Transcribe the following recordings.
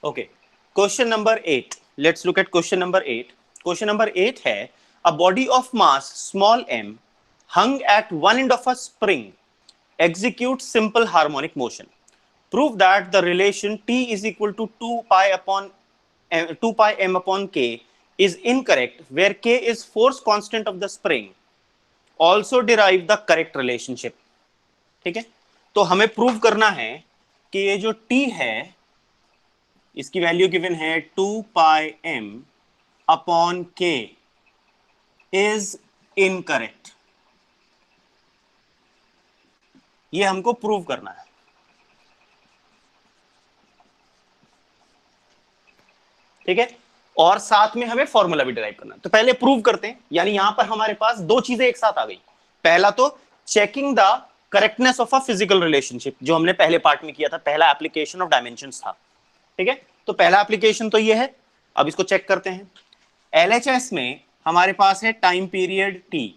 Okay. Question number 8. Let's look at question number 8. Question number 8 है a body of mass small m hung at one end of a spring executes simple harmonic motion. Prove that the relation t is equal to 2 pi upon 2 pi m upon k is incorrect where k is force constant of the spring. Also derive the correct relationship. ठीक है, तो हमें prove करना है कि ये जो t है इसकी वैल्यू गिवन है 2 पाई m upon k is incorrect. ये हमको प्रूव करना है। ठीक है, और साथ में हमें फॉर्मूला भी डिराइव करना है। तो पहले प्रूव करते हैं, यानी यहां पर हमारे पास दो चीजें एक साथ आ गई। पहला तो checking the correctness of a physical relationship, जो हमने पहले पार्ट में किया था, पहला एप्लीकेशन ऑफ डायमेंशंस था। ठीक है, तो पहला एप्लीकेशन तो ये है। अब इसको चेक करते हैं। एलएचएस में हमारे पास है टाइम पीरियड टी,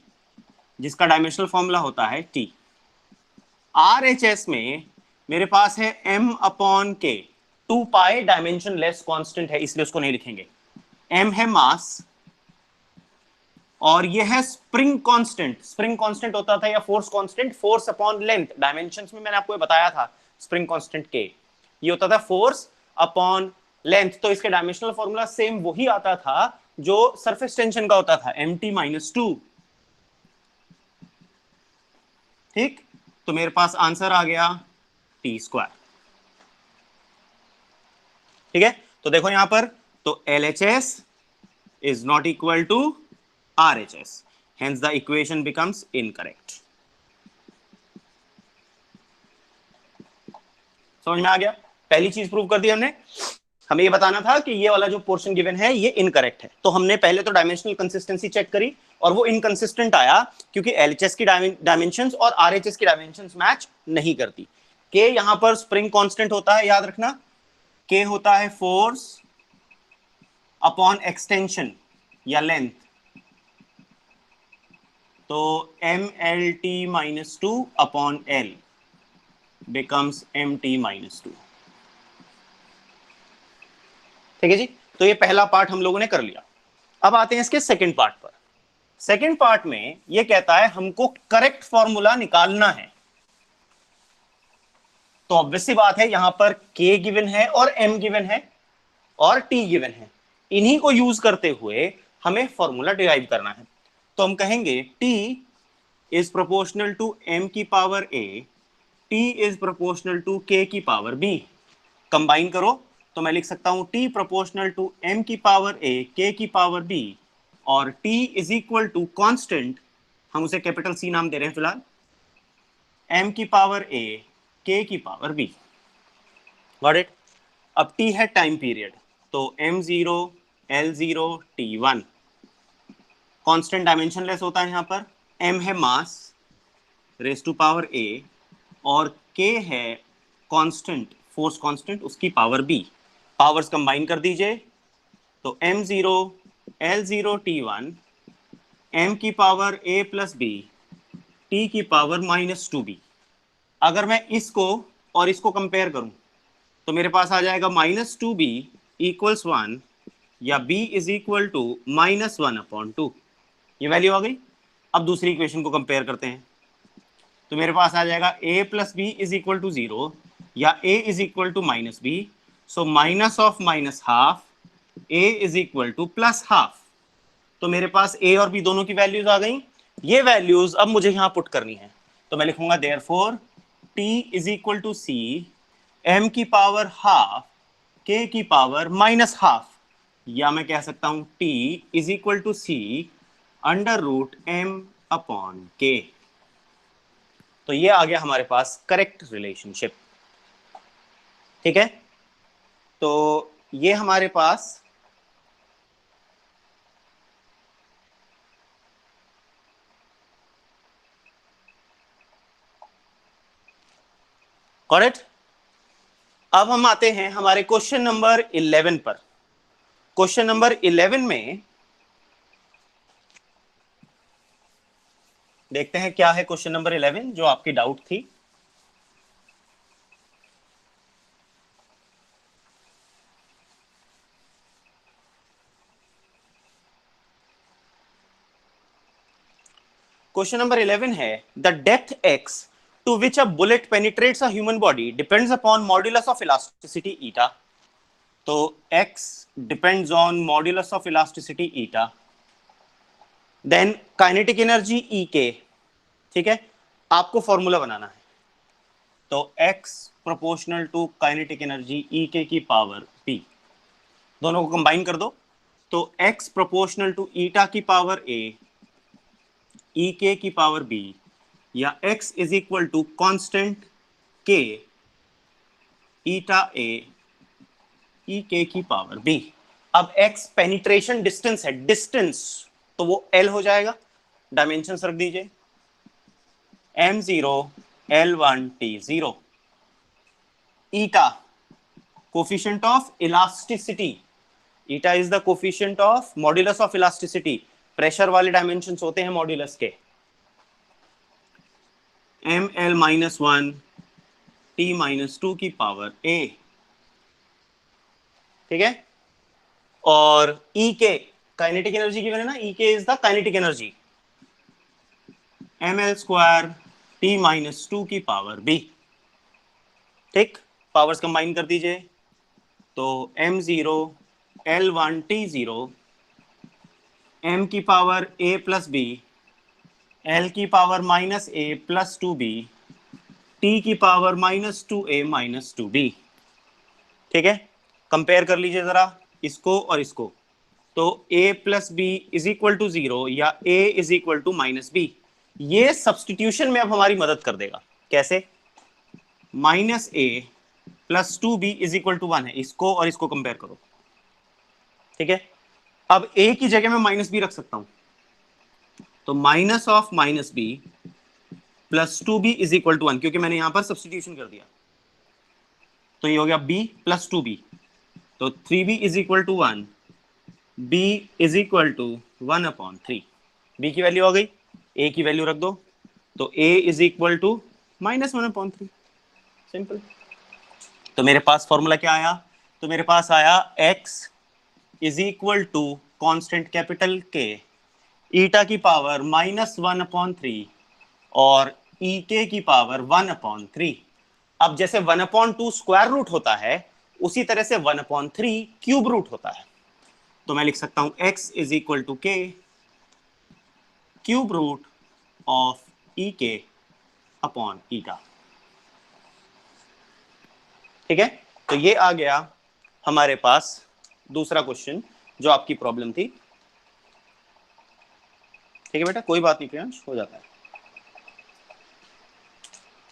जिसका डायमेंशनल फॉर्मूला होता है टी। आरएचएस में मेरे पास है m अपॉन के, 2 पाई डायमेंशन लेस कांस्टेंट है इसलिए उसको नहीं लिखेंगे। m है मास और ये है स्प्रिंग कांस्टेंट। स्प्रिंग कांस्टेंट होता था या force constant, force upon length. Dimensions में मैंने आपको बताया था स्प्रिंग कांस्टेंट के, ये होता था फोर्स अपॉन लेंथ। तो इसके डायमेंशनल फॉर्मूला सेम वही आता था जो सरफेस टेंशन का होता था, mt-2। ठीक, तो मेरे पास आंसर आ गया टी स्क्वायर। ठीक है, तो देखो यहां पर, तो LHS is not equal to RHS, hence the equation becomes incorrect. समझ में आ गया? पहली चीज प्रूव कर दी हमने। हमें ये बताना था कि ये वाला जो पोर्शन गिवन है ये इनकरेक्ट है, तो हमने पहले तो डायमेंशनल कंसिस्टेंसी चेक करी और वो इनकंसिस्टेंट आया क्योंकि LHS की डायमेंशंस और RHS की डायमेंशंस मैच नहीं करती। के यहां पर स्प्रिंग कांस्टेंट होता है, याद रखना। के होता है फोर्स अपॉन एक्सटेंशन या लेंथ, तो MLT-2 upon L becomes MT-2। ठीक है जी, तो ये पहला पार्ट हम लोगों ने कर लिया। अब आते हैं इसके सेकंड पार्ट पर। सेकंड पार्ट में ये कहता है हमको करेक्ट फॉर्मूला निकालना है। तो ऑब्वियस सी बात है, यहां पर K गिवन है और M गिवन है और T गिवन है। इन्हीं को यूज करते हुए हमें फॉर्मूला डिराइव करना है। तो हम कहेंगे T is proportional to M की power A, T is proportional to K की पावर B। कंबाइन करो तो मैं लिख सकता हूं T प्रोपोर्शनल टू M की पावर A, K की पावर B, और T is equal to constant, हम उसे कैपिटल C नाम दे रहे हैं फिलहाल, M की पावर A, K की पावर B। Got it? अब T है टाइम पीरियड, तो M0, L0, T1। Constant dimension less होता है यहां पर। M है मास रेज टू पावर A और K है कांस्टेंट, फोर्स कांस्टेंट, उसकी पावर B। पावर्स कंबाइन कर दीजिए तो M0, L0, T1, M की power A plus B, T की पावर -2B। अगर मैं इसको और इसको कंपेयर करूं तो मेरे पास आ जाएगा -2B इक्वल्स 1 या B इज इक्वल टू -1/2। ये वैल्यू आ गई। अब दूसरी इक्वेशन को कंपेयर करते हैं तो मेरे पास आ जाएगा A plus B is equal to 0 या A is equal to -B। So minus of minus half, A is equal to plus half. तो मेरे पास A और B दोनों की वैल्यूज आ गई। ये वैल्यूज अब मुझे यहां पुट करनी है, तो मैं लिखूंगा therefore T is equal to C, M की पावर हाफ, K की पावर माइनस हाफ, या मैं कह सकता हूं T is equal to C under root M upon K। तो ये आ गया हमारे पास करेक्ट रिलेशनशिप। ठीक है, तो ये हमारे पास करेक्ट। अब हम आते हैं हमारे क्वेश्चन नंबर 11 पर। क्वेश्चन नंबर 11 में देखते हैं क्या है क्वेश्चन नंबर 11 जो आपकी डाउट थी। क्वेश्चन नंबर 11 है the depth x to which a bullet penetrates a human body depends upon modulus of elasticity eta. तो x depends on modulus of elasticity eta, then kinetic energy E K, ठीक है, आपको formula बनाना है। तो x proportional to kinetic energy E के की power p, दोनों को कंबाइन कर दो तो x प्रोपोर्शनल टू ईटा की पावर a ई के की पावर b, या x is equal to constant k eta a ई के की पावर b। अब x पेनिट्रेशन डिस्टेंस है, डिस्टेंस तो वो l हो जाएगा, डायमेंशन रख दीजिए m0 l1 t0। Eta coefficient of elasticity, eta is the coefficient of modulus of elasticity, pressure वाले डायमेंशंस होते हैं मॉड्यूलस के, ml-1 t-2 की पावर a, ठीक है। और E के काइनेटिक एनर्जी की है ना, E के is the kinetic energy, ml² t-2 की पावर b, ठीक। पावर्स कंबाइन कर दीजिए तो m0 l1 t0 m की power a plus b, l की power minus a plus 2b, t की power minus 2a minus 2b, ठीक है। कंपेयर कर लीजिए जरा इसको और इसको, तो a plus B is equal to 0 या a is equal to minus B, ये सब्सटीट्यूशन में अब हमारी मदद कर देगा। कैसे? Minus a plus 2b is equal to 1 है, इसको और इसको कंपेयर करो, ठीक है। अब a की जगह में माइनस बी रख सकता हूं, तो minus of minus B plus 2b is equal to 1, क्योंकि मैंने यहां पर सब्सटीट्यूशन कर दिया, तो ये हो गया b प्लस 2b, तो 3b is equal to 1, b is equal to 1/3। b की वैल्यू आ गई, a की वैल्यू रख दो, तो a is equal to -1/3, simple. तो मेरे पास फॉर्मूला क्या आया? तो मेरे पास आया x is equal to constant capital K eta की पावर -1/3 और ई के की पावर 1/3। अब जैसे 1/2 स्क्वायर रूट होता है, उसी तरह से 1/3 क्यूब रूट होता है। तो मैं लिख सकता हूं x इज इक्वल टू के क्यूब रूट ऑफ ई के अपॉन ईटा, ठीक है। तो ये आ गया हमारे पास दूसरा क्वेश्चन जो आपकी प्रॉब्लम थी, ठीक है बेटा, कोई बात नहीं प्रियांश, हो जाता है,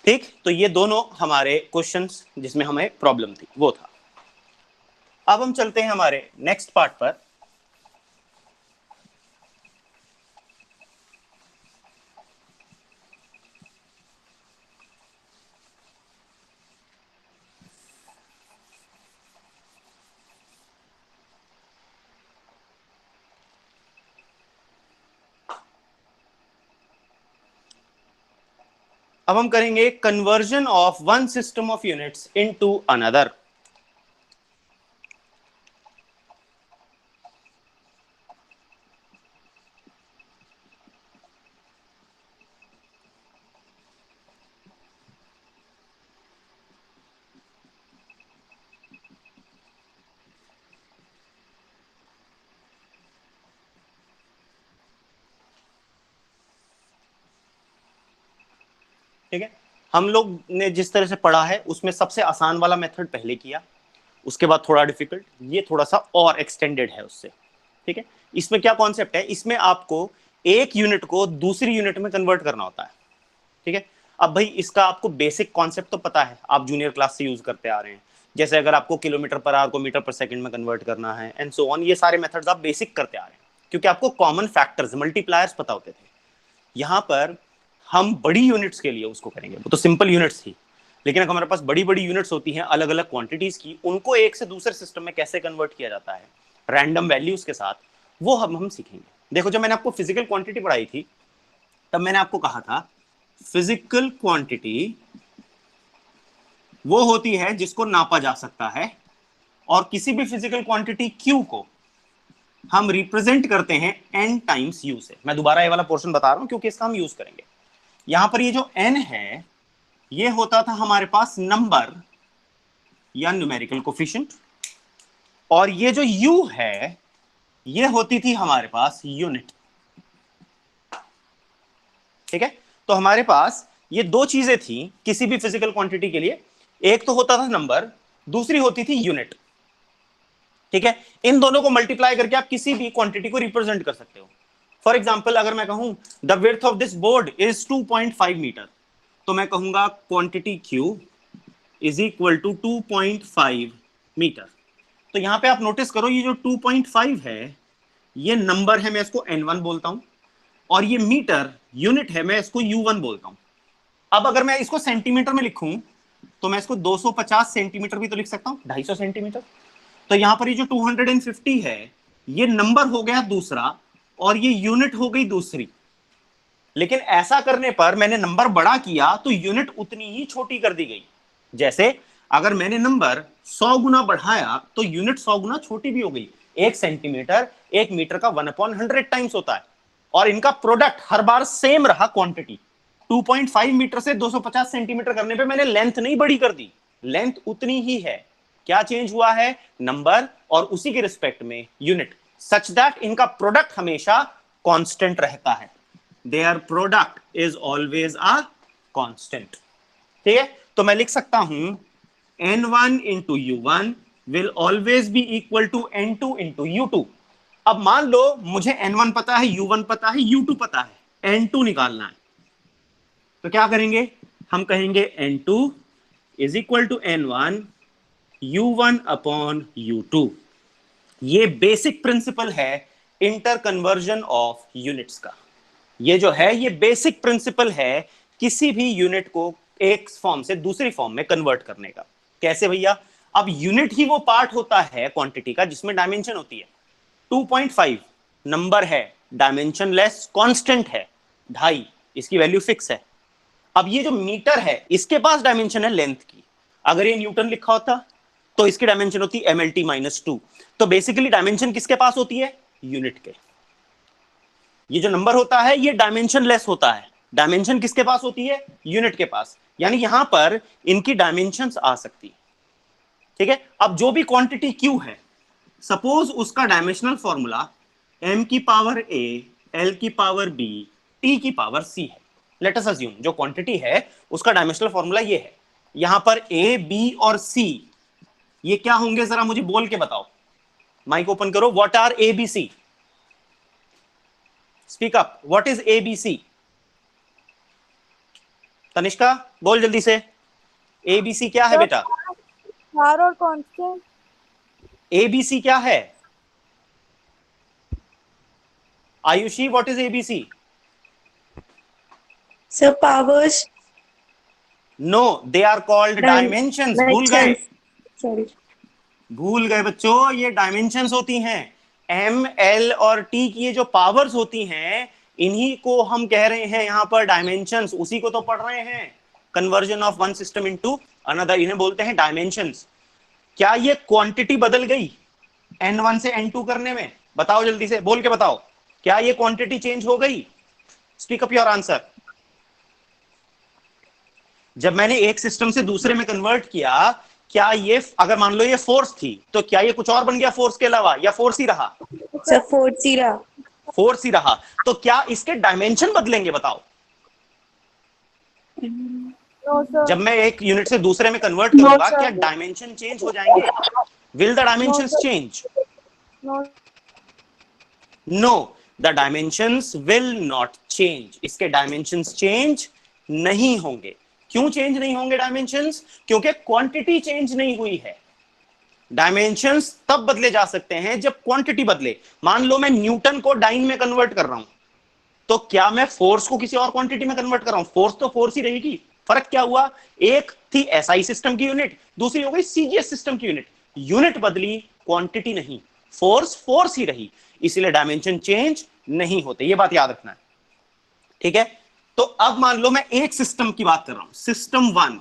ठीक। तो ये दोनों हमारे क्वेश्चंस जिसमें हमें प्रॉब्लम थी वो था। अब हम चलते हैं हमारे नेक्स्ट पार्ट पर। अब हम करेंगे conversion of one system of units into another. ठीक है, हम लोग ने जिस तरह से पढ़ा है उसमें सबसे आसान वाला मेथड पहले किया, उसके बाद थोड़ा डिफिकल्ट, ये थोड़ा सा और एक्सटेंडेड है उससे, ठीक है। इसमें क्या कॉन्सेप्ट है? इसमें आपको एक यूनिट को दूसरी यूनिट में कन्वर्ट करना होता है, ठीक है। अब भाई इसका आपको बेसिक कॉन्सेप्ट तो पता है, आप जूनियर क्लास से यूज करते आ रहे हैं, जैसे अगर आपको किलोमीटर पर आवर को मीटर पर सेकंड में कन्वर्ट करना है एंड सो ऑन, ये सारे मेथड्स आप बेसिक करते आ रहे हैं क्योंकि आपको कॉमन फैक्टर्स मल्टीप्लायर्स पता होते थे। यहाँ पर हम बड़ी यूनिट्स के लिए उसको करेंगे, वो तो सिंपल यूनिट्स थी, लेकिन अगर हमारे पास बड़ी बड़ी यूनिट्स होती हैं अलग अलग क्वांटिटीज की, उनको एक से दूसरे सिस्टम में कैसे कन्वर्ट किया जाता है रैंडम वैल्यूज के साथ, वो हम सीखेंगे। देखो, जब मैंने आपको फिजिकल क्वांटिटी पढ़ाई थी तब मैंने आपको कहा था फिजिकल क्वांटिटी वो होती है जिसको नापा जा सकता है, और किसी भी फिजिकल क्वांटिटी Q को हम रिप्रेजेंट करते हैं n टाइम्स u से। मैं दोबारा ये वाला पोर्शन बता रहा हूं क्योंकि इसका हम यूज करेंगे। यहां पर ये जो n है ये होता था हमारे पास नंबर या न्यूमेरिकल कोफिशिएंट, और ये जो u है ये होती थी हमारे पास यूनिट। ठीक है, तो हमारे पास ये दो चीजें थी किसी भी फिजिकल क्वांटिटी के लिए, एक तो होता था नंबर, दूसरी होती थी यूनिट। ठीक है, इन दोनों को मल्टीप्लाई करके आप किसी भी क्वांटिटी को रिप्रेजेंट कर सकते हो। फॉर एग्जाम्पल अगर मैं कहूं the width of this board is 2.5 metre, तो मैं कहूंगा quantity Q is equal to 2.5 metre. तो यहां पे आप नोटिस करो ये जो 2.5 है ये नंबर है, मैं इसको N1 बोलता हूं, और ये मीटर यूनिट है, मैं इसको U1 बोलता हूं। अब अगर मैं इसको सेंटीमीटर में लिखूं तो मैं इसको 250 सेंटीमीटर भी तो लिख सकता हूं, 250 सेंटीमीटर। तो यहां पर ये जो 250 है ये नंबर हो गया दूसरा और ये यूनिट हो गई दूसरी। लेकिन ऐसा करने पर मैंने नंबर बड़ा किया तो यूनिट उतनी ही छोटी कर दी गई। जैसे अगर मैंने नंबर 100 गुना बढ़ाया तो यूनिट 100 गुना छोटी भी हो गई। 1 सेंटीमीटर 1 मीटर का 1/100 टाइम्स होता है, और इनका प्रोडक्ट हर बार सेम रहा क्वांटिटी। 2.5 मीटर से 250 सेंटीमीटर करने पे मैंने लेंथ नहीं बड़ी कर दी, लेंथ उतनी ही है। क्या चेंज हुआ है? नंबर, और उसी के रिस्पेक्ट में यूनिट, सच दैट इनका प्रोडक्ट हमेशा कांस्टेंट रहता है। Their product is always a constant. ठीक है, तो मैं लिख सकता हूं n1 into u1 will always be equal to n2 into u2। अब मान लो मुझे n1 पता है, u1 पता है, u2 पता है, n2 निकालना है। तो क्या करेंगे? हम कहेंगे n2 is equal to n1 u1 upon u2। ये बेसिक प्रिंसिपल है इंटर कन्वर्जन ऑफ यूनिट्स का। ये जो है ये बेसिक प्रिंसिपल है किसी भी यूनिट को एक फॉर्म से दूसरी फॉर्म में कन्वर्ट करने का। कैसे भैया? अब यूनिट ही वो पार्ट होता है क्वांटिटी का जिसमें डायमेंशन होती है। 2.5 नंबर है, डायमेंशन लेस, कांस्टेंट है 2.5, इसकी वैल्यू फिक्स है। अब ये जो मीटर है इसके पास डायमेंशन है लेंथ की। अगर ये न्यूटन लिखा होता तो इसकी डायमेंशन होती है MLT-2। तो बेसिकली डायमेंशन किसके पास होती है? यूनिट के। ये जो नंबर होता है ये डायमेंशन लेस होता है, डायमेंशन किसके पास होती है? यूनिट के पास। यानी यहां पर इनकी डायमेंशंस आ सकती है। ठीक है, अब जो भी क्वांटिटी Q है, सपोज उसका डायमेंशनल फॉर्मूला m की पावर a, l की पावर b, t की पावर c है। लेट अस अज्यूम जो क्वांटिटी है उसका डायमेंशनल फॉर्मूला ये है। यहां पर a, b और c ये क्या होंगे जरा मुझे बोल के बताओ। माइक ओपन करो। What are a b c? Speak up. What is a b c? Tanishka बोल जल्दी से। a b c क्या है बेटा? चार और कांस्टेंट। a b c क्या है? Ayushi what is a b c? Sir, powers. No, they are called dimensions. भूल गए? Sorry. भूल गए बच्चों, ये डायमेंशंस होती हैं। एम, एल और टी की ये जो पावर्स होती हैं इन्हीं को हम कह रहे हैं यहां पर डायमेंशंस। उसी को तो पढ़ रहे हैं, conversion of one system into another, इन्हें बोलते हैं डायमेंशंस। क्या ये क्वांटिटी बदल गई n1 से n2 करने में? बताओ जल्दी से, बोल के बताओ, क्या ये क्वांटिटी चेंज हो गई? Speak up your answer. जब मैंने एक सिस्टम से दूसरे में कन्वर्ट किया, क्या ये, अगर मान लो ये फोर्स थी तो क्या ये कुछ और बन गया फोर्स के अलावा, या फोर्स ही रहा? Sir, fourth era. फोर्स ही रहा। तो क्या इसके डायमेंशन बदलेंगे? बताओ। No sir. जब मैं एक यूनिट से दूसरे में कन्वर्ट करूंगा क्या डायमेंशन चेंज हो जाएंगे? Will the dimensions change? No, the dimensions will not change. इसके डायमेंशंस चेंज नहीं होंगे। क्यों चेंज नहीं होंगे डायमेंशंस? क्योंकि क्वांटिटी चेंज नहीं हुई है। डायमेंशंस तब बदले जा सकते हैं जब क्वांटिटी बदले। मान लो मैं न्यूटन को डाइन में कन्वर्ट कर रहा हूं, तो क्या मैं फोर्स को किसी और क्वांटिटी में कन्वर्ट कर रहा हूं? फोर्स तो फोर्स ही रहेगी। फर्क क्या हुआ? एक थी एसआई सिस्टम की यूनिट, दूसरी हो गई सीजीएस सिस्टम की यूनिट। यूनिट बदली, क्वांटिटी नहीं। फोर्स फोर्स ही रही, इसलिए डायमेंशन चेंज नहीं होते। ये बात याद रखना है। ठीक है, तो अब मान लो मैं एक सिस्टम की बात कर रहा हूं, सिस्टम वन।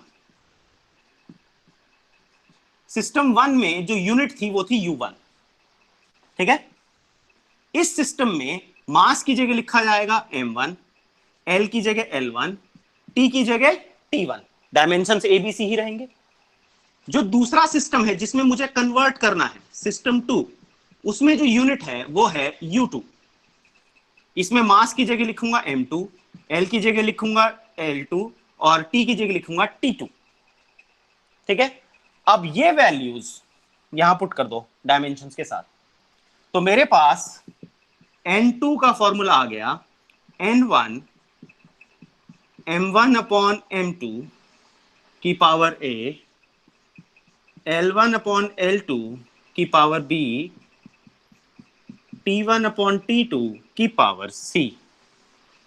सिस्टम वन में जो यूनिट थी वो थी U1। ठीक है, इस सिस्टम में मास की जगह लिखा जाएगा m1, l की जगह l1, t की जगह t1, डायमेंशन ABC ही रहेंगे। जो दूसरा सिस्टम है जिसमें मुझे कन्वर्ट करना है, सिस्टम 2, उसमें जो यूनिट है वो है U2। इसमें मास की जगह लिखूंगा m2, l की जगह लिखूंगा l2 और t की जगह लिखूंगा t2। ठीक है, अब ये वैल्यूज यहां पुट कर दो डायमेंशंस के साथ, तो मेरे पास n2 का फॉर्मूला आ गया n1 m1 अपॉन m2 की power a, L1 upon L2 की power b, T1 upon T2 की पावर c।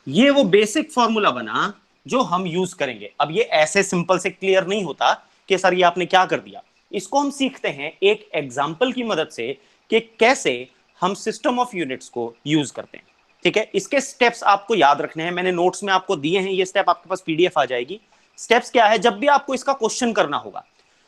ये वो बेसिक फॉर्मूला बना जो हम यूज करेंगे। अब ये ऐसे सिंपल से क्लियर नहीं होता कि सर ये आपने क्या कर दिया, इसको हम सीखते हैं एक एग्जाम्पल की मदद से कि कैसे हम सिस्टम ऑफ यूनिट्स को यूज करते हैं। ठीक है, इसके स्टेप्स आपको याद रखने हैं, मैंने नोट्स में आपको दिए हैं, ये स्टेप आपके पास PDF आ जाएगी। स्टेप्स क्या है, जब भी आपको इसका क्वेश्चन करना होगा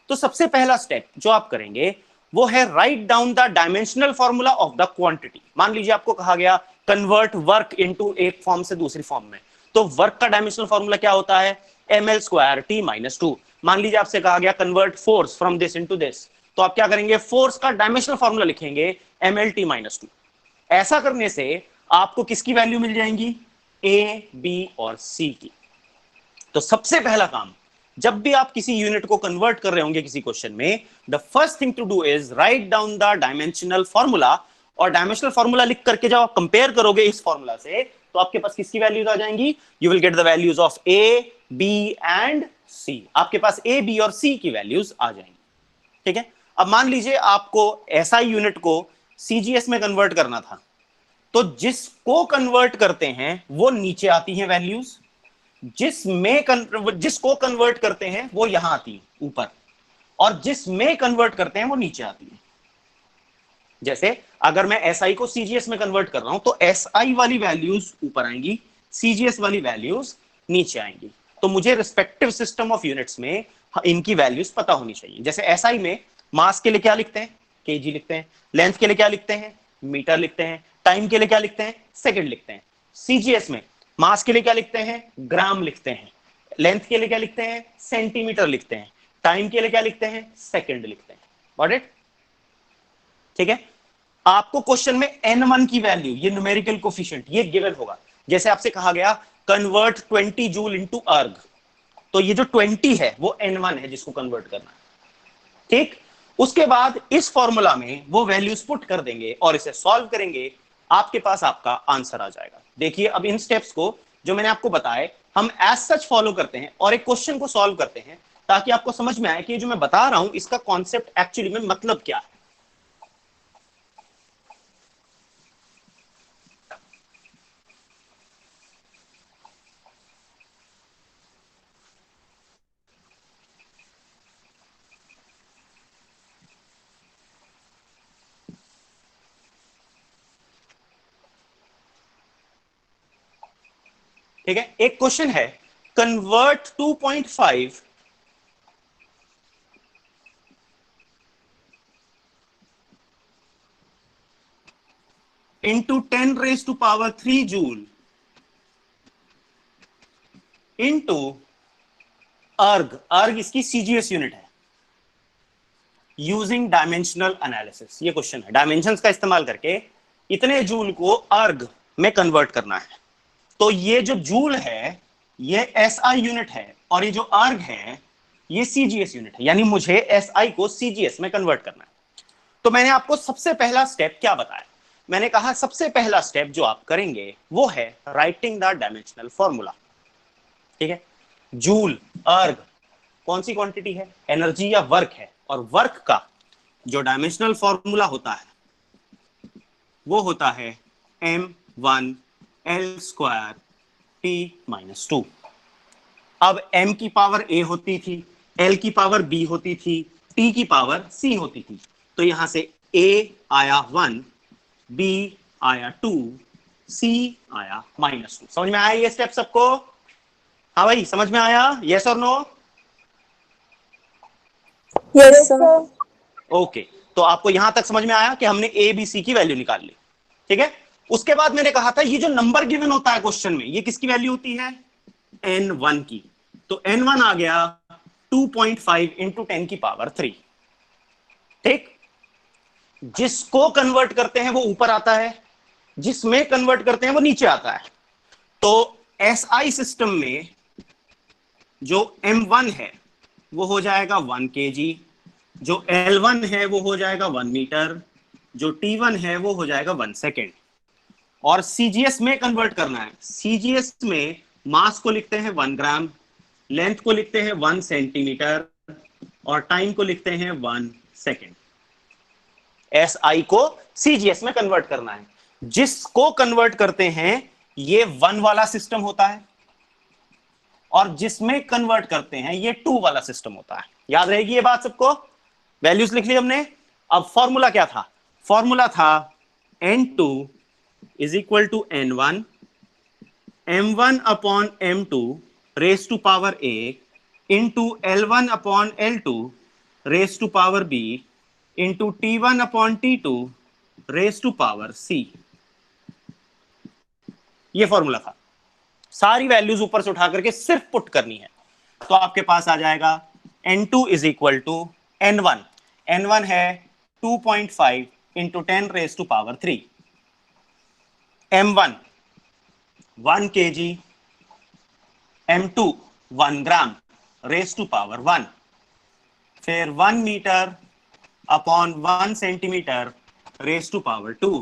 तो सबसे पहला स्टेप जो आप करेंगे वो है right down the dimensional formula of the quantity. मान लीजिए आपको कहा गया कन्वर्ट वर्क इनटू एक फॉर्म से दूसरी फॉर्म में, तो वर्क का डायमेंशनल फॉर्मूला क्या होता है, ml² t-2। मान लीजिए आपसे कहा गया convert force from this into this, तो आप क्या करेंगे, फोर्स का डायमेंशनल फॉर्मूला लिखेंगे ml-t-2। ऐसा करने से आपको किसकी वैल्यू मिल जाएंगी, A, B और C की। तो सबसे पहला काम, जब भी आप किसी यूनिट को कन्वर्ट कर रहे होंगे किसी क्वेश्चन में, the first thing to do is write down the dimensional formula. और डायमेंशनल फॉर्मूला लिख करके जब आप कंपेयर करोगे इस फॉर्मूला से, तो आपके पास किसकी वैल्यूज आ जाएंगी, you will get the values of A, B and C। आपके पास A, B और C की वैल्यूज आ जाएंगी। ठीक है, अब मान लीजिए आपको SI यूनिट को CGS में कन्वर्ट करना था, तो जिसको कन्वर्ट करते हैं वो नीचे आती हैं वैल्यूज, जिसको कन्वर्ट करते हैं वो यहां आती है ऊपर, और जिसमें कन्वर्ट करते हैं वो नीचे आती है। जैसे अगर मैं SI को CGS में कन्वर्ट कर रहा हूं तो SI वाली वैल्यूज ऊपर आएंगी, CGS वाली वैल्यूज नीचे आएंगी। तो मुझे रिस्पेक्टिव सिस्टम ऑफ यूनिट्स में इनकी वैल्यूज पता होनी चाहिए। जैसे SI में मास के लिए क्या लिखते हैं, kg लिखते हैं, लेंथ के लिए क्या लिखते हैं, मीटर लिखते हैं, टाइम के लिए क्या लिखते हैं, सेकंड लिखते हैं। CGS में मास के लिए क्या लिखते हैं, ग्राम लिखते हैं, लेंथ के लिए क्या लिखते हैं, सेंटीमीटर लिखते हैं, टाइम के लिए क्या लिखते हैं, सेकंड लिखते हैं। Got it? ठीक है, आपको क्वेश्चन में n1 की वैल्यू, ये न्यूमेरिकल कोफिशिएंट, ये गिवन होगा। जैसे आपसे कहा गया कन्वर्ट 20 जूल इनटू अर्ग, तो ये जो 20 है वो n1 है जिसको कन्वर्ट करना है। ठीक, उसके बाद इस फॉर्मूला में वो वैल्यूज पुट कर देंगे और इसे सॉल्व करेंगे, आपके पास आपका आंसर आ जाएगा। देखिए, अब इन स्टेप्स को जो मैंने आपको बताए हम एज सच फॉलो करते हैं और एक क्वेश्चन को सॉल्व करते हैं, ताकि आपको समझ में आए कि जो मैं बता रहा हूं इसका कॉन्सेप्ट एक्चुअली में मतलब क्या है। ठीक है, एक क्वेश्चन है, convert 2.5 into 10 raised to power 3 joule into अर्ग। अर्ग इसकी CGS यूनिट है, यूजिंग डायमेंशनल एनालिसिस। ये क्वेश्चन है, डायमेंशंस का इस्तेमाल करके इतने जूल को अर्ग में कन्वर्ट करना है। तो ये जो जूल है ये SI यूनिट है और ये जो अर्ग है ये CGS यूनिट है, यानी मुझे SI को CGS में कन्वर्ट करना है। तो मैंने आपको सबसे पहला स्टेप क्या बताया, मैंने कहा सबसे पहला स्टेप जो आप करेंगे वो है राइटिंग द डायमेंशनल फॉर्मूला। ठीक है, जूल, अर्ग कौन सी क्वांटिटी है, एनर्जी या वर्क है, और वर्क का जो डायमेंशनल फॉर्मूला होता है वो होता है m1 l² t-2। अब m की पावर a होती थी, l की पावर b होती थी, t की पावर c होती थी, तो यहां से a आया 1, b आया 2, c आया -2। समझ में आया ये स्टेप सबको? हाँ भाई, समझ में आया? यस और नो? Yes sir. ओके, तो आपको यहां तक समझ में आया कि हमने A B C की वैल्यू निकाल ली। ठीक है, उसके बाद मैंने कहा था ये जो नंबर गिवन होता है क्वेश्चन में, ये किसकी वैल्यू होती है? n1 की। तो n1 आ गया 2.5 इंटू 10 की पावर 3। ठीक, जिसको कन्वर्ट करते हैं वो ऊपर आता है, जिसमें कन्वर्ट करते हैं वो नीचे आता है। तो SI सिस्टम में जो M1 है वो हो जाएगा 1 kg, जो L1 है वो हो जाएगा 1 मीटर, जो T1 है वो हो जाएगा 1 सेकेंड। और CGS में कन्वर्ट करना है। CGS में मास को लिखते हैं 1 ग्राम, लेंथ को लिखते हैं 1 सेंटीमीटर और टाइम को लिखते हैं 1 सेकेंड। SI को CGS में कन्वर्ट करना है। जिसको कन्वर्ट करते हैं ये 1 वाला सिस्टम होता है और जिसमें कन्वर्ट करते हैं ये 2 वाला सिस्टम होता है। याद रहेगी ये बात सबको? वैल्यूज लिख ली हमने। अब फॉर्मूला क्या था? फॉर्मूला था N2 is equal to N1 M1 upon M2 raise to power A into L1 upon L2 raise to power B into T1 upon T2 raise to power C। ये formula था। सारी values ऊपर से उठा करके सिर्फ put करनी है। तो आपके पास आ जाएगा N2 is equal to N1। N1 है 2.5 into 10 raise to power 3। M1 1 kg, M2 1 gram raise to power 1, फिर 1 metre upon 1 centimetre raise to power 2,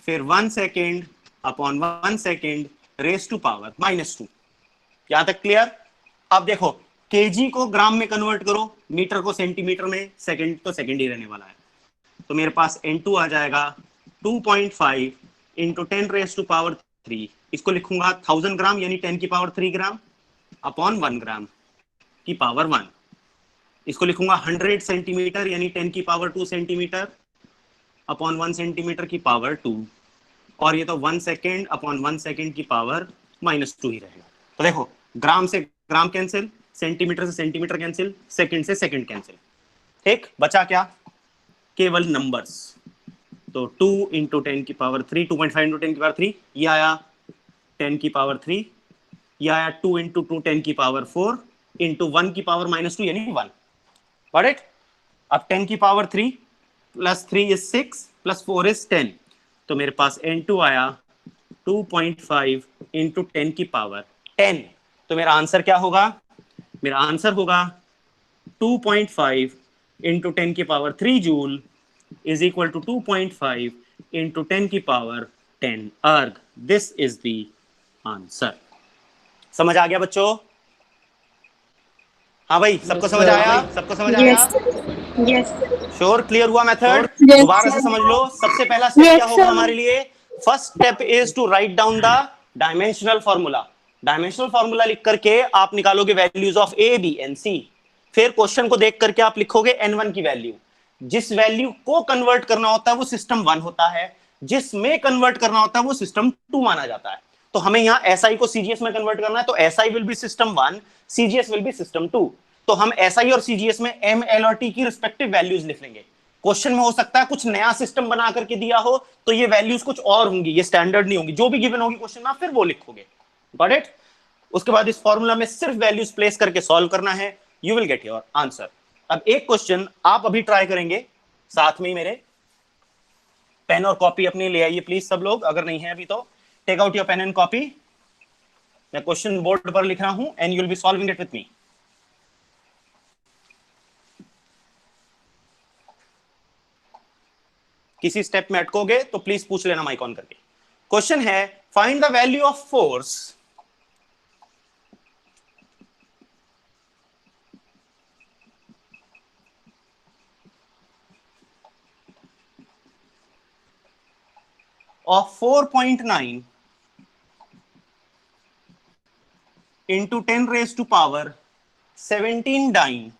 फिर 1 second upon 1 second raise to power -2। यहां तक क्लियर? अब देखो केजी को ग्राम में convert करो, मीटर को सेंटीमीटर में, सेकंड तो सेकंड ही रहने वाला है। तो मेरे पास N2 आ जाएगा 2.5 इंटू 10 रेस टू पावर 3। इसको लिखूंगा 1000 ग्राम यानी 10 की पावर 3 ग्राम अपॉन 1 ग्राम की पावर 1। इसको लिखूंगा 100 सेंटीमीटर यानी 10 की पावर 2 सेंटीमीटर अपॉन 1 सेंटीमीटर की पावर 2। और ये तो 1 सेकेंड अपॉन 1 सेकेंड की पावर -2 ही रहेगा। तो देखो ग्राम से ग्राम कैंसिल, सेंटीमीटर से सेंटीमीटर कैंसिल, सेकंड से सेकंड कैंसिल। ठीक, बचा क्या? केवल नंबर्स। तो 2 इंटू 10 की पावर 3, 2.5 इंटू 10 की पावर 3, ये आया 10 की पावर 3, ये आया 2 इंटू 2 10 की पावर 4 इंटू 1 की पावर -2 यानी 1। Got it? अब 10 की power 3 plus 3 is 6 plus 4 is 10। तो मेरे पास N2 आया 2.5 इंटू 10 की पावर 10। तो मेरा आंसर क्या होगा? मेरा आंसर होगा 2.5 इंटू 10 की power 3 joule is equal to 2.5 into 10 की power 10 erg. This is the answer. समझ आ गया बच्चों? हाँ भाई, सबको समझ आया? सबको समझ आया? Yes sure? क्लियर हुआ मेथड? Yes, दोबारा sir. से समझ लो। सबसे पहला स्टेप Yes, क्या होगा sir. हमारे लिए? First step is to write down the dimensional formula. Dimensional formula लिख करके आप निकालोगे values of A B and C. फिर क्वेश्चन को देख करके आप लिखोगे N1 की वैल्यू। जिस वैल्यू को कन्वर्ट करना होता है वो सिस्टम 1 होता है, जिसमें कन्वर्ट करना होता है वो सिस्टम 2 माना जाता है। तो हमें यहाँ SI को CGS में कन्वर्ट करना है, तो SI will be system 1, CGS will be system 2। तो हम SI और CGS में M, L और T की रिस्पेक्टिव वैल्यूज लिख लेंगे। क्वेश्चन में हो सकता है कुछ नया सिस्टम बना करके दिया हो तो ये वैल्यूज कुछ और होंगी, ये स्टैंडर्ड नहीं होंगी। जो भी गिवन होगी क्वेश्चन में आप फिर वो लिखोगे। Got it? उसके बाद इस फॉर्मूला में सिर्फ वैल्यूज प्लेस करके सॉल्व करना है, you will get your answer. अब एक क्वेश्चन आप अभी ट्राई करेंगे, साथ में ही मेरे पेन और कॉपी अपनी ले आइए प्लीज सब लोग। अगर नहीं है अभी तो take out your pen and copy. मैं क्वेश्चन बोर्ड पर लिख रहा हूं and you will be solving it with me. किसी स्टेप में अटकोगे तो प्लीज पूछ लेना माइक ऑन करके। क्वेश्चन है find the value of force of 4.9 into 10 raised to power 17 dyne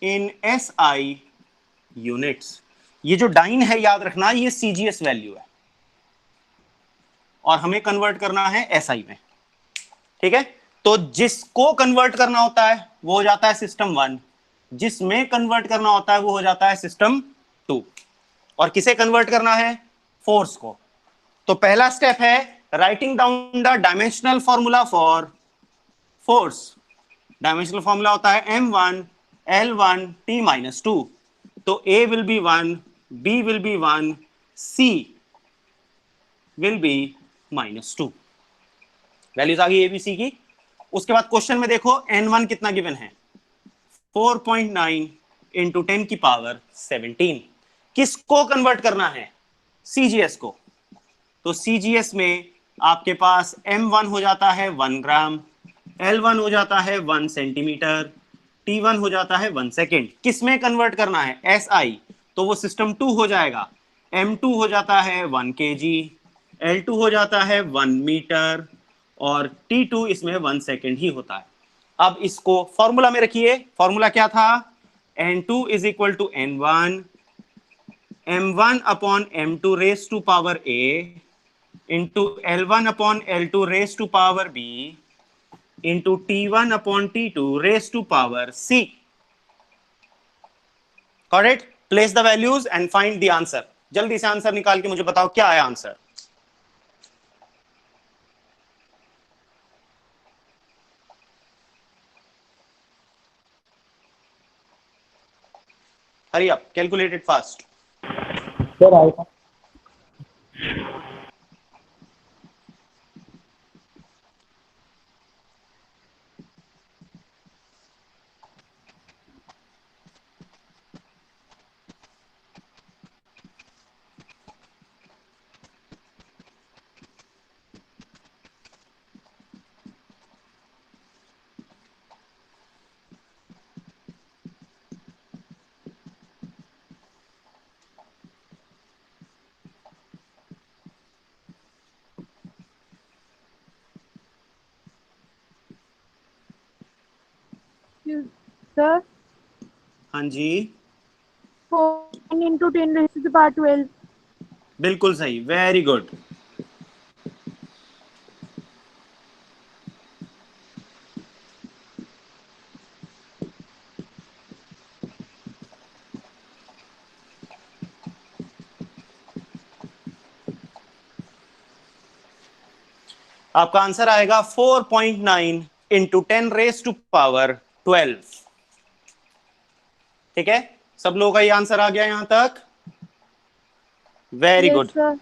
in SI units। ये जो डाइन है याद रखना, ये CGS वैल्यू है और हमें कन्वर्ट करना है SI में। ठीक है? तो जिसको कन्वर्ट करना होता है वो हो जाता है सिस्टम 1, जिसमें कन्वर्ट करना होता है वो हो जाता है सिस्टम 2। और किसे कन्वर्ट करना है? फोर्स को। तो पहला स्टेप है writing down the dimensional formula for force. Dimensional formula होता है m1 l1 t-2। तो a will be 1, b will be 1, c will be -2। Values आ गई abc की। उसके बाद क्वेश्चन में देखो n1 कितना गिवन है? 4.9 इंटू 10 की पावर 17। किसको कन्वर्ट करना है? CGS को। तो CGS में आपके पास m1 हो जाता है 1 ग्राम, l1 हो जाता है 1 सेंटीमीटर, t1 हो जाता है 1 सेकेंड। किसमें कन्वर्ट करना है? SI। तो वो सिस्टम 2 हो जाएगा। m2 हो जाता है 1 kg, l2 हो जाता है 1 मीटर और t2 इसमें 1 सेकेंड ही होता है। अब इसको फॉर्मूला में रखिए। फॉर्मूला क्या था? n2 is equal to n1 m1 upon m2 raise to power a into l1 upon l2 raise to power b into t1 upon t2 raise to power c। Correct? Place the values and find the answer. जल्दी से answer निकाल के मुझे बताओ क्या आया answer. Hurry up, calculate it fast. Sir आएगा। Sir, हाँ जी, 4 into 10 raised to the power 12. बिल्कुल सही, वेरी गुड। आपका आंसर आएगा 4.9 इंटू 10 रेस टू पावर 12। ठीक है, सब लोगों का ये आंसर आ गया यहां तक? Very Yes, good. sir.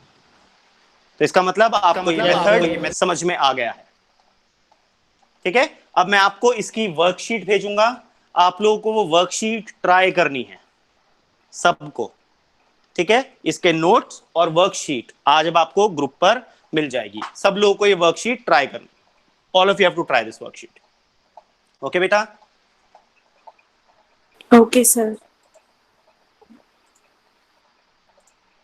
तो इसका मतलब आपको ये मेथड समझ में आ गया है। ठीक है, अब मैं आपको इसकी वर्कशीट भेजूंगा। आप लोगों को वो वर्कशीट ट्राई करनी है सबको। ठीक है, इसके नोट्स और वर्कशीट आज अब आपको ग्रुप पर मिल जाएगी। सब लोगों को ये वर्कशीट ट्राई करनी। All of you have to try this worksheet. Okay बेटा? Okay, sir.